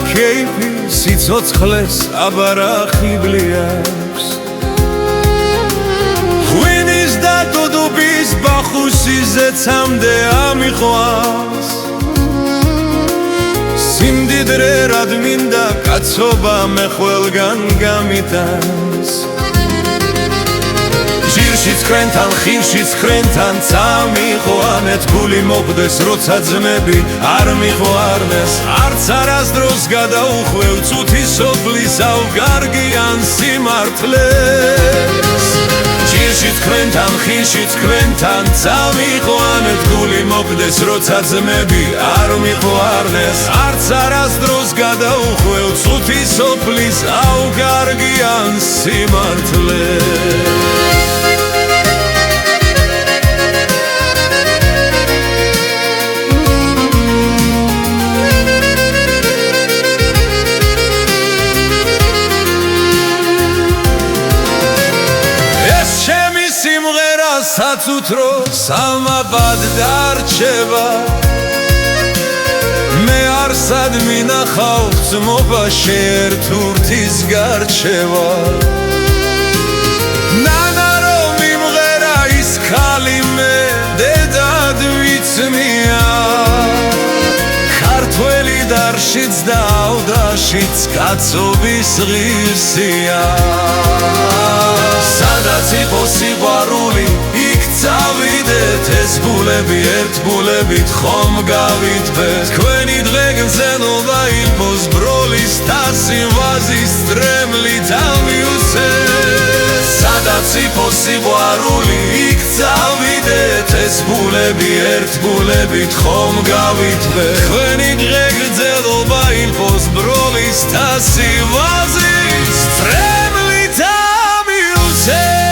კეიფი სიცოცხლეს აბარახიბლი აქვს ღვინის და დუდუბის ბახუსიზეცამდე ამიყვას სიმდიდრე რად მინდა კაცობა მე ყველგან გამიტანს ჟირშიც ხრენთან ხილშიც ხრენთან წამიყვანეთ გული მოხდეს როცა ძმები არ მიყვარნეს არც არასდროს გადაუხვევ წუთი სოფლის ავგარგიან სიმართლეს ჟირშიც ხრენთან ხილშიც ხრენთან წამიყვანეთ გული მოხდეს როცა ძმები არ მიყვარნეს არც არასდროს გადაუხვევ წუთი სოფლის ავგარგიან სიმართლეს საცუთრო სამაბად დარჩება მე არსად მინახავ ძმობაში ერთურთის გარჩევა ნანა რომ იმღერა ის ქალი მე დედად ვიცმია ქართველი დარშიც და ავდაშიც კაცობის ღირსია სადაც იყო სიყვარული წავიდეთ ეს ბულები ერთ ბულებით ხომ გავიტბეთ თქვენი დღე გზნობა ილფოს ბროლის თასი ვაზის ტრემლით ამიუსეთ სადაც იყო სიყვარული იქ წავიდეთ ეს ბულები ერთ ბულებით ხომ გავიტბეთ თქვენი დღე გზნობა ილფოს ბროლის თასი ვაზის ტრემლით ამიუსეთ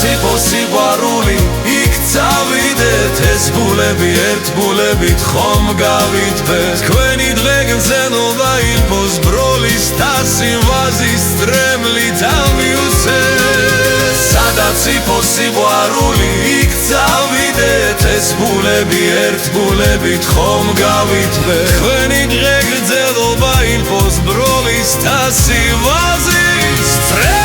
იყო სიყვარული იქ წავიდეთ ეს ბულები ერთ ბულებით ხომ გავიტბეთ თქვენი დღე გზნობა ილფოს ბროლის თასი ვაზის ტრემლით ამიუსეთ სადაც იყო სიყვარული იქ წავიდეთ ეს ბულები ერთ ბულებით ხომ გავიტბეთ თქვენი დღე გზნობა ილფოს ბროლის თასი ვაზის